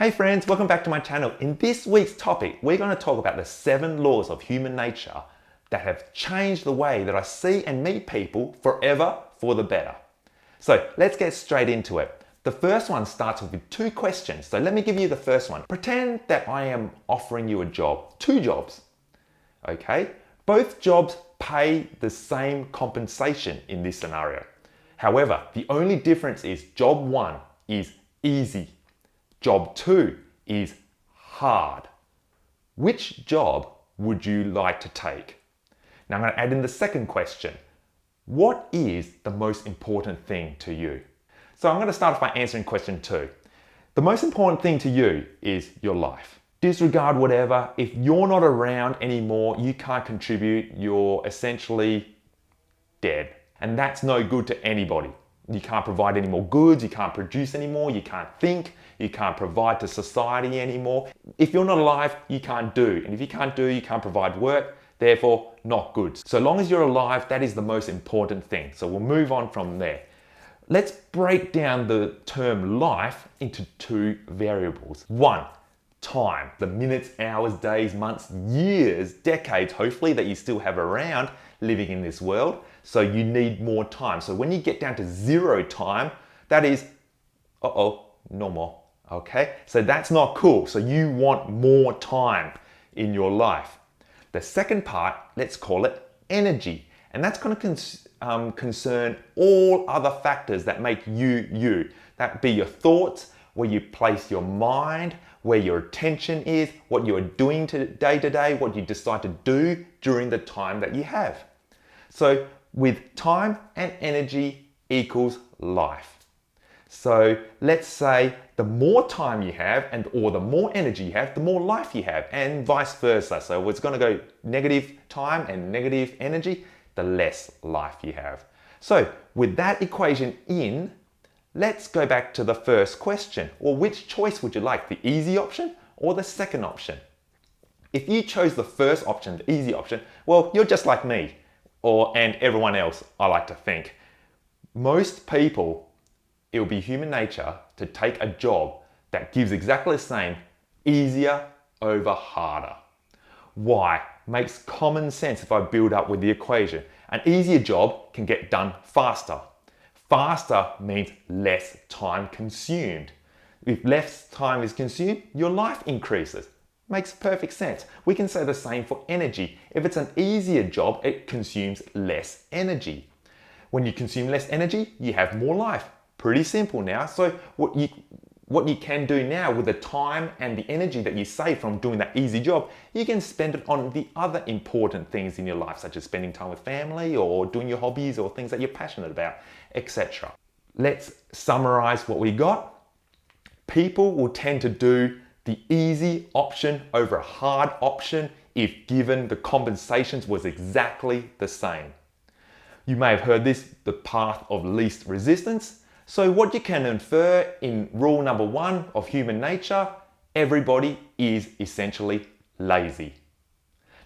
Hey friends, welcome back to my channel. In this week's topic, we're going to talk about the 7 laws of human nature that have changed the way that I see and meet people forever for the better. So let's get straight into it. The first one starts with 2 questions. So let me give you the first one. Pretend that I am offering you a job, 2 jobs. Okay? Both jobs pay the same compensation in this scenario. However, the only difference is job 1 is easy. Job 2 is hard. Which job would you like to take? Now I'm going to add in the second question. What is the most important thing to you? So I'm going to start off by answering question 2. The most important thing to you is your life. Disregard whatever. If you're not around anymore, you can't contribute, you're essentially dead. And that's no good to anybody. You can't provide any more goods, you can't produce anymore, you can't think, you can't provide to society anymore. If you're not alive, you can't do. And if you can't do, you can't provide work, therefore not good. So long as you're alive, that is the most important thing. So we'll move on from there. Let's break down the term life into 2 variables. 1, time. The minutes, hours, days, months, years, decades, hopefully, that you still have around living in this world. So you need more time. So when you get down to 0 time, that is, no more. Okay, so that's not cool. So you want more time in your life. The second part, let's call it energy. And that's going to concern all other factors that make you, you. That be your thoughts, where you place your mind, where your attention is, what you are doing day to day, what you decide to do during the time that you have. So with time and energy equals life. So let's say the more time you have or the more energy you have, the more life you have, and vice versa. So it's going to go negative time and negative energy, the less life you have. So with that equation in, let's go back to the first question. Well, which choice would you like, the easy option or the second option? If you chose the first option, the easy option, well, you're just like me and everyone else, I like to think. Most people, it will be human nature to take a job that gives exactly the same, easier over harder. Why? Makes common sense if I build up with the equation. An easier job can get done faster. Faster means less time consumed. If less time is consumed, your life increases. Makes perfect sense. We can say the same for energy. If it's an easier job, it consumes less energy. When you consume less energy, you have more life. Pretty simple now. So what you can do now with the time and the energy that you save from doing that easy job, you can spend it on the other important things in your life, such as spending time with family or doing your hobbies or things that you're passionate about, etc. Let's summarize what we got. People will tend to do the easy option over a hard option if given the compensations was exactly the same. You may have heard this, the path of least resistance. So what you can infer in rule number 1 of human nature, everybody is essentially lazy.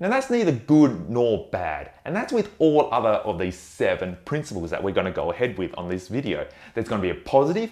Now that's neither good nor bad, and that's with all other of these 7 principles that we're going to go ahead with on this video. There's going to be a positive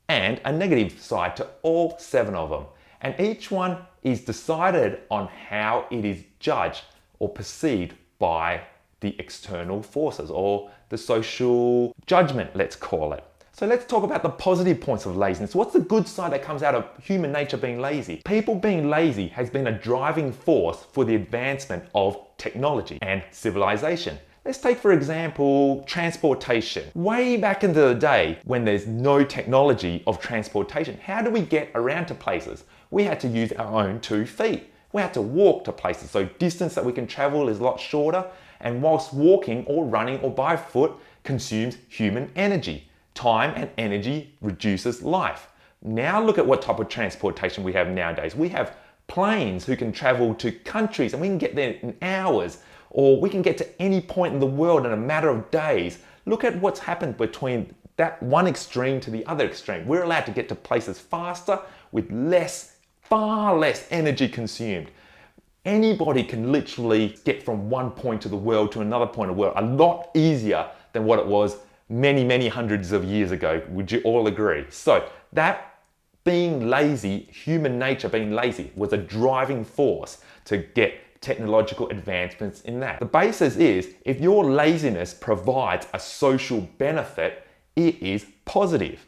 and a negative side to all 7 of them, and each one is decided on how it is judged or perceived by the external forces or the social judgment, let's call it. So let's talk about the positive points of laziness. What's the good side that comes out of human nature being lazy? People being lazy has been a driving force for the advancement of technology and civilization. Let's take, for example, transportation. Way back into the day when there's no technology of transportation, how do we get around to places? We had to use our own 2 feet. We had to walk to places. So distance that we can travel is a lot shorter, and whilst walking or running or by foot consumes human energy. Time and energy reduces life. Now look at what type of transportation we have nowadays. We have planes who can travel to countries and we can get there in hours, or we can get to any point in the world in a matter of days. Look at what's happened between that one extreme to the other extreme. We're allowed to get to places faster with far less energy consumed. Anybody can literally get from one point of the world to another point of the world a lot easier than what it was many hundreds of years ago. Would you all agree? So that being lazy, human nature being lazy, was a driving force to get technological advancements in that. The basis is, if your laziness provides a social benefit, it is positive.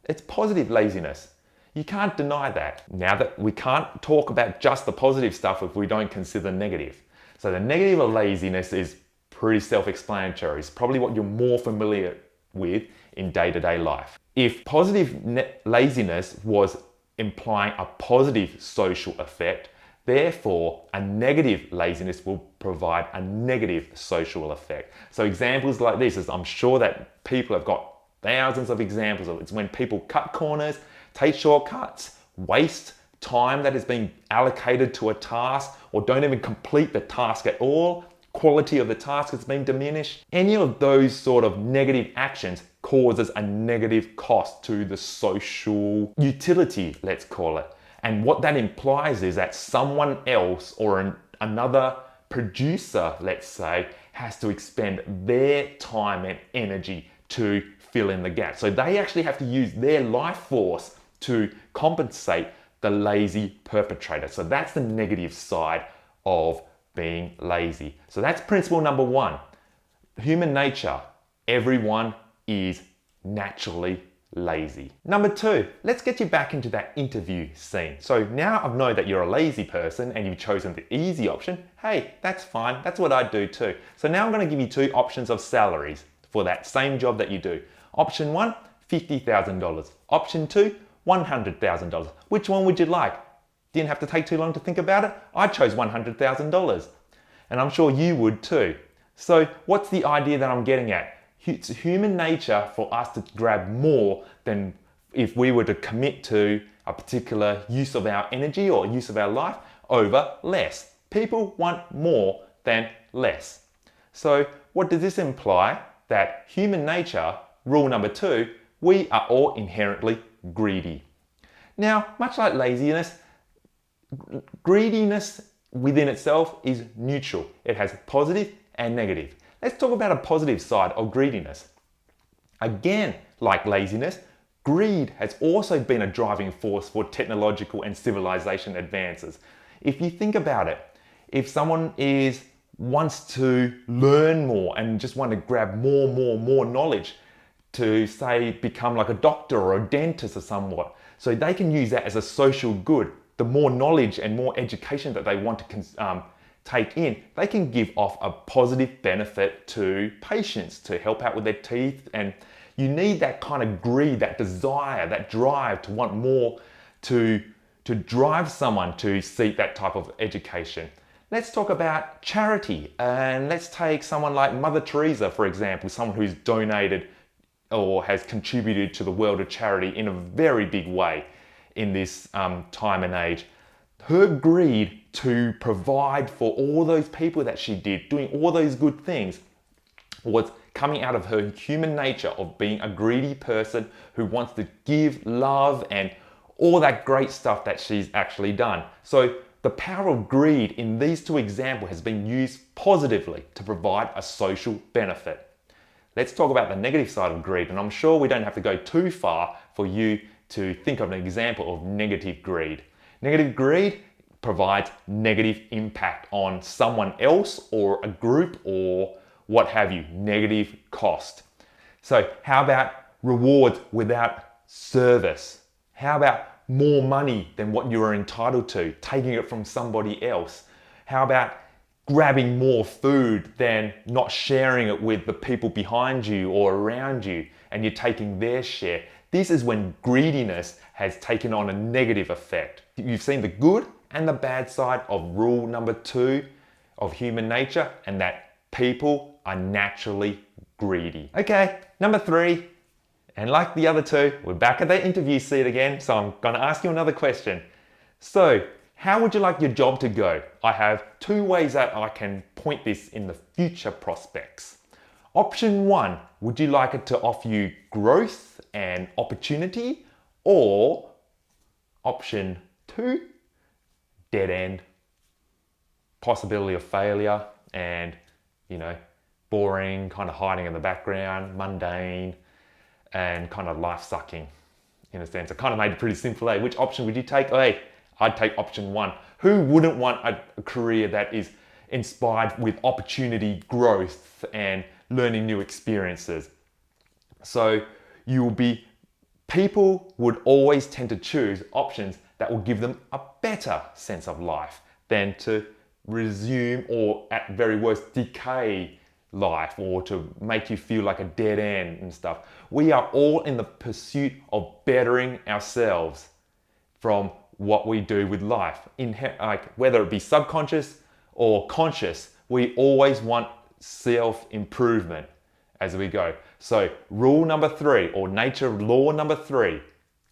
It's positive laziness. You can't deny that. Now that we can't talk about just the positive stuff if we don't consider negative. So the negative of laziness is pretty self-explanatory. It's probably what you're more familiar with in day-to-day life. If positive laziness was implying a positive social effect, therefore a negative laziness will provide a negative social effect. So examples like this is, I'm sure that people have got thousands of examples of it. It's when people cut corners, take shortcuts, waste time that has been allocated to a task, or don't even complete the task at all. Quality of the task has been diminished. Any of those sort of negative actions causes a negative cost to the social utility, let's call it. And what that implies is that someone else or another producer, let's say, has to expend their time and energy to fill in the gap. So they actually have to use their life force to compensate the lazy perpetrator. So that's the negative side of being lazy. So that's principle number one. Human nature, everyone is naturally lazy. Number two, let's get you back into that interview scene. So now I know that you're a lazy person and you've chosen the easy option. Hey, that's fine. That's what I do too. So now I'm going to give you two options of salaries for that same job that you do. Option one, $50,000. Option two, $100,000. Which one would you like? Didn't have to take too long to think about it. I chose $100,000. And I'm sure you would too. So what's the idea that I'm getting at? It's human nature for us to grab more than if we were to commit to a particular use of our energy or use of our life over less. People want more than less. So what does this imply? That human nature, rule number two, we are all inherently greedy. Now, much like laziness, greediness within itself is neutral. It has positive and negative. Let's talk about a positive side of greediness. Again, like laziness, greed has also been a driving force for technological and civilization advances. If you think about it, if someone wants to learn more and just want to grab more knowledge to, say, become like a doctor or a dentist or somewhat, so they can use that as a social good. The more knowledge and more education that they want to take in, they can give off a positive benefit to patients to help out with their teeth. And you need that kind of greed, that desire, that drive to want more to drive someone to seek that type of education. Let's talk about charity, and let's take someone like Mother Teresa, for example, someone who's donated or has contributed to the world of charity in a very big way in this time and age. Her greed to provide for all those people that she did, doing all those good things, was coming out of her human nature of being a greedy person who wants to give love and all that great stuff that she's actually done. So the power of greed in these two examples has been used positively to provide a social benefit. Let's talk about the negative side of greed, and I'm sure we don't have to go too far for you to think of an example of negative greed. Negative greed provides negative impact on someone else or a group or what have you, negative cost. So how about rewards without service? How about more money than what you are entitled to, taking it from somebody else? How about grabbing more food than not sharing it with the people behind you or around you, and you're taking their share? This is when greediness has taken on a negative effect. You've seen the good and the bad side of rule number two of human nature, and that people are naturally greedy. Okay, number three, and like the other two, we're back at the interview seat again, so I'm gonna ask you another question. So, how would you like your job to go? I have two ways that I can point this in the future prospects. Option one, would you like it to offer you growth and opportunity? Or option two, dead end, possibility of failure and, boring, kind of hiding in the background, mundane, and kind of life sucking. in a sense. I kind of made it pretty simple. Which option would you take? Hey, I'd take option 1. Who wouldn't want a career that is inspired with opportunity, growth, and learning new experiences? So people would always tend to choose options that will give them a better sense of life than to resume or at very worst decay life or to make you feel like a dead end and stuff. We are all in the pursuit of bettering ourselves from what we do with life. Whether it be subconscious or conscious, we always want self-improvement as we go. So rule number 3, or nature law number 3,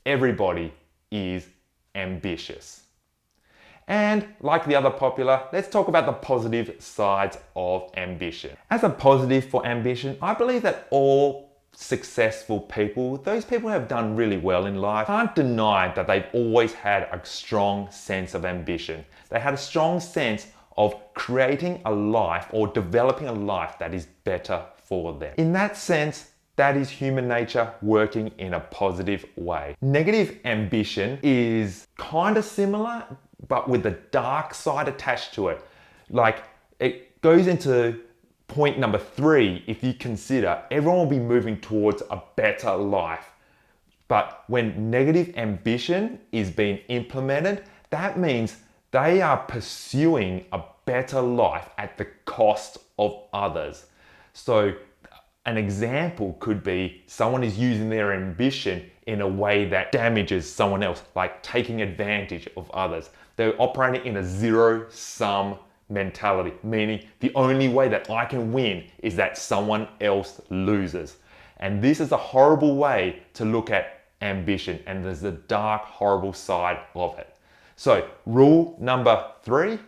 everybody is ambitious. And like the other popular, let's talk about the positive sides of ambition. As a positive for ambition, I believe that all successful people, those people who have done really well in life, can't deny that they've always had a strong sense of ambition. They had a strong sense of creating a life or developing a life that is better for them. In that sense, that is human nature working in a positive way. Negative ambition is kind of similar, but with the dark side attached to it. Like, it goes into point number 3. If you consider everyone will be moving towards a better life, but when negative ambition is being implemented, that means they are pursuing a better life at the cost of others. So an example could be someone is using their ambition in a way that damages someone else, like taking advantage of others. They're operating in a zero-sum mentality, meaning the only way that I can win is that someone else loses. And this is a horrible way to look at ambition, and there's a dark, horrible side of it. So rule number 3,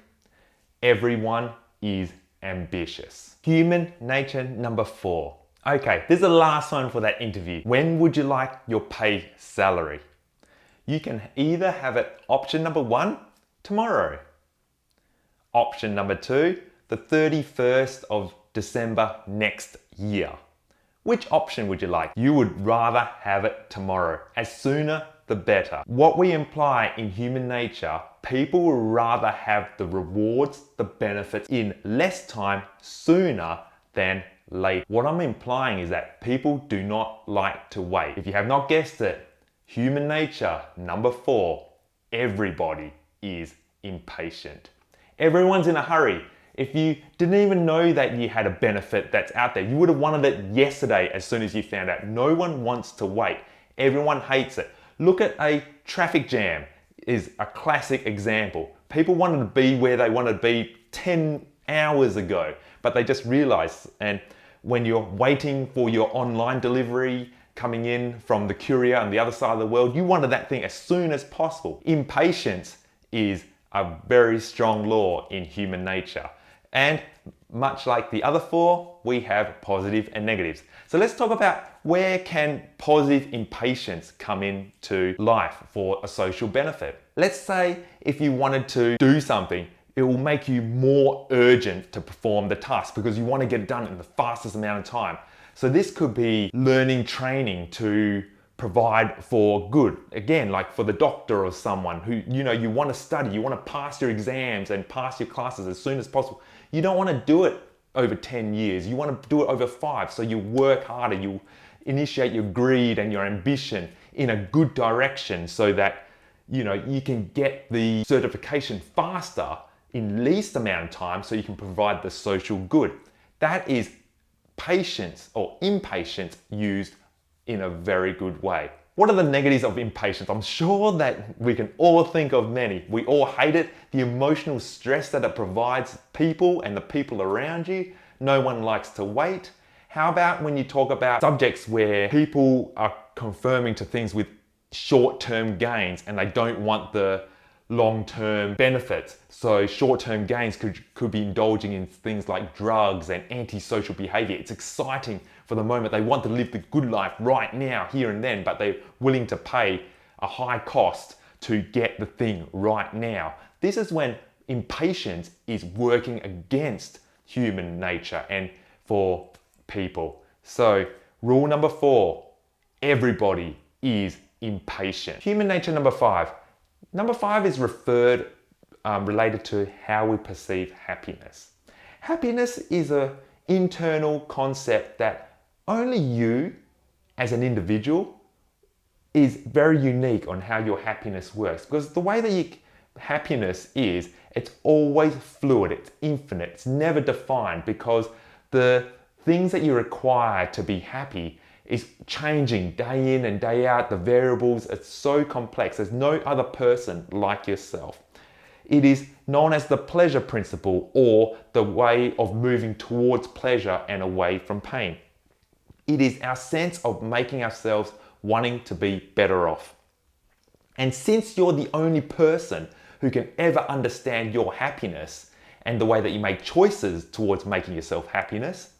everyone is ambitious. Human nature number 4. Okay, this is the last one for that interview. When would you like your pay salary? You can either have it option number 1, tomorrow. Option number 2, the 31st of December next year. Which option would you like? You would rather have it tomorrow. As sooner, the better. What we imply in human nature, people would rather have the rewards, the benefits in less time, sooner than late. What I'm implying is that people do not like to wait. If you have not guessed it, human nature number 4, everybody is impatient. Everyone's in a hurry. If you didn't even know that you had a benefit that's out there, you would have wanted it yesterday as soon as you found out. No one wants to wait. Everyone hates it. Look at a traffic jam is a classic example. People wanted to be where they wanted to be 10 hours ago, but they just realized, and when you're waiting for your online delivery coming in from the courier on the other side of the world, you wanted that thing as soon as possible. Impatience is a very strong law in human nature. And much like the other 4, we have positive and negatives. So let's talk about where can positive impatience come into life for a social benefit. Let's say if you wanted to do something, it will make you more urgent to perform the task because you want to get it done in the fastest amount of time. So this could be learning training to provide for good. Again, like for the doctor or someone who, you want to study, you want to pass your exams and pass your classes as soon as possible. You don't want to do it over 10 years. You want to do it over 5. So you work harder, you initiate your greed and your ambition in a good direction so that, you can get the certification faster in least amount of time so you can provide the social good. That is patience or impatience used in a very good way. What are the negatives of impatience? I'm sure that we can all think of many. We all hate it, the emotional stress that it provides people and the people around you. No one likes to wait. How about when you talk about subjects where people are confirming to things with short-term gains and they don't want the long-term benefits? So short-term gains could be indulging in things like drugs and antisocial behavior. It's exciting for the moment. They want to live the good life right now, here and then, but they're willing to pay a high cost to get the thing right now. This is when impatience is working against human nature and for people. So rule number 4, everybody is impatient. Human nature number 5. Number 5 is related to how we perceive happiness. Happiness is an internal concept that only you as an individual is very unique on how your happiness works, because the way that your happiness is, it's always fluid, it's infinite, it's never defined, because the things that you require to be happy is changing day in and day out. The variables are so complex. There's no other person like yourself. It is known as the pleasure principle, or the way of moving towards pleasure and away from pain. It is our sense of making ourselves wanting to be better off. And since you're the only person who can ever understand your happiness and the way that you make choices towards making yourself happiness,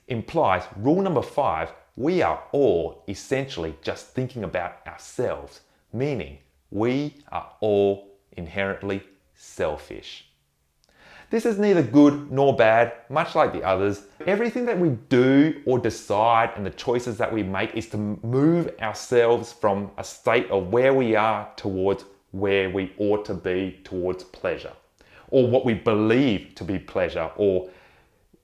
implies rule number 5, we are all essentially just thinking about ourselves, meaning we are all inherently selfish. This is neither good nor bad, much like the others. Everything that we do or decide and the choices that we make is to move ourselves from a state of where we are towards where we ought to be, towards pleasure, or what we believe to be pleasure, or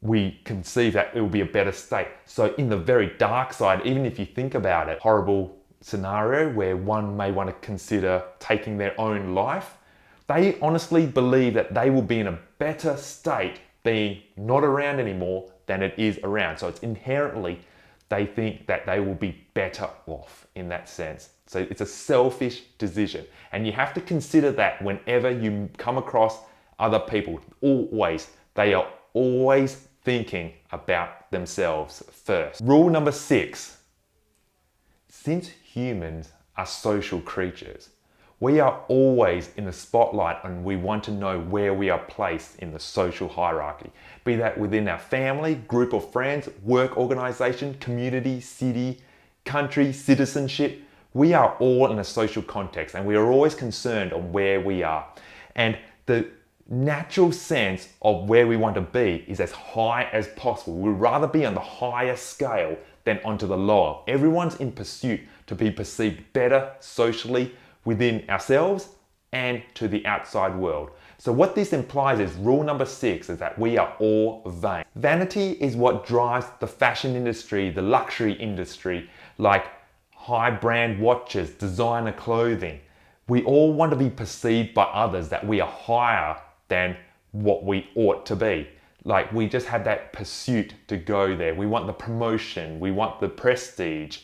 we conceive that it will be a better state. So in the very dark side, even if you think about it, horrible scenario where one may want to consider taking their own life, they honestly believe that they will be in a better state being not around anymore than it is around. So it's inherently, they think that they will be better off in that sense. So it's a selfish decision. And you have to consider that whenever you come across other people, always, they are always thinking about themselves first. Rule number 6, since humans are social creatures, we are always in the spotlight and we want to know where we are placed in the social hierarchy, be that within our family, group of friends, work organization, community, city, country, citizenship. We are all in a social context and we are always concerned on where we are. And the natural sense of where we want to be is as high as possible. We'd rather be on the higher scale than onto the lower. Everyone's in pursuit to be perceived better socially within ourselves and to the outside world. So what this implies is rule number 6 is that we are all vain. Vanity is what drives the fashion industry, the luxury industry, like high brand watches, designer clothing. We all want to be perceived by others that we are higher than what we ought to be. Like we just have that pursuit to go there. We want the promotion, we want the prestige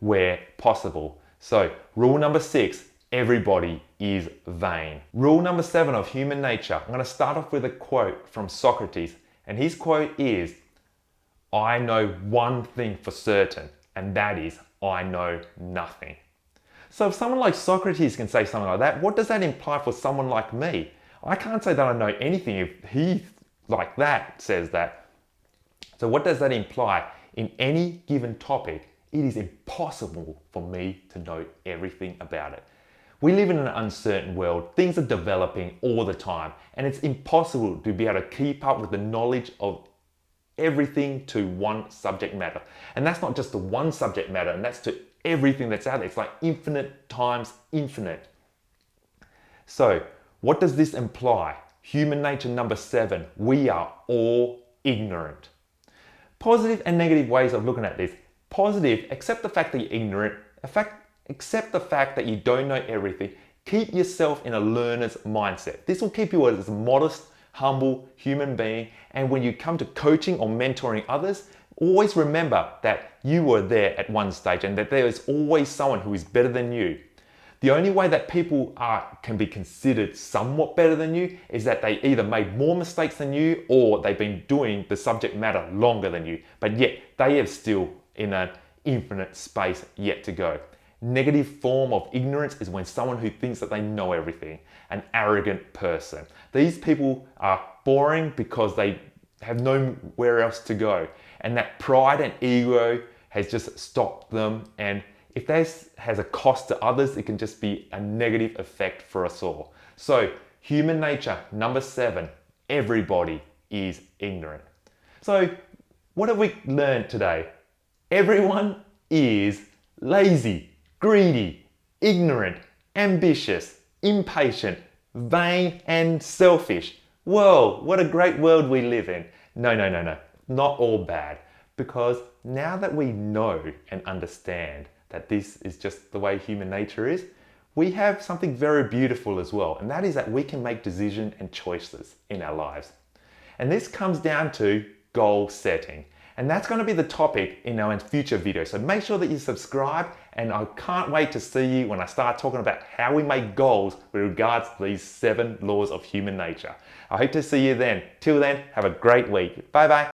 where possible. So rule number 6, everybody is vain. Rule number 7 of human nature. I'm going to start off with a quote from Socrates, and his quote is, "I know one thing for certain, and that is I know nothing." So if someone like Socrates can say something like that, what does that imply for someone like me? I can't say that I know anything if he like that says that. So what does that imply? In any given topic, it is impossible for me to know everything about it. We live in an uncertain world. Things are developing all the time, and it's impossible to be able to keep up with the knowledge of everything to one subject matter. And that's not just the one subject matter, and that's to everything that's out there. It's like infinite times infinite. So what does this imply? Human nature number 7, we are all ignorant. Positive and negative ways of looking at this. Positive, accept the fact that you're ignorant. Accept the fact that you don't know everything. Keep yourself in a learner's mindset. This will keep you as a modest, humble human being. And when you come to coaching or mentoring others, always remember that you were there at one stage and that there is always someone who is better than you. The only way that people can be considered somewhat better than you is that they either made more mistakes than you or they've been doing the subject matter longer than you, but yet they are still in an infinite space yet to go. Negative form of ignorance is when someone who thinks that they know everything, an arrogant person. These people are boring because they have nowhere else to go, and that pride and ego has just stopped them. And if this has a cost to others, it can just be a negative effect for us all. So human nature number 7, everybody is ignorant. So what have we learned today? Everyone is lazy. greedy, ignorant, ambitious, impatient, vain, and selfish. Whoa, what a great world we live in. No, no, no, no, not all bad. Because now that we know and understand that this is just the way human nature is, we have something very beautiful as well, and that is that we can make decisions and choices in our lives. And this comes down to goal setting. And that's going to be the topic in our future videos. So make sure that you subscribe, and I can't wait to see you when I start talking about how we make goals with regards to these 7 laws of human nature. I hope to see you then. Till then, have a great week. Bye bye.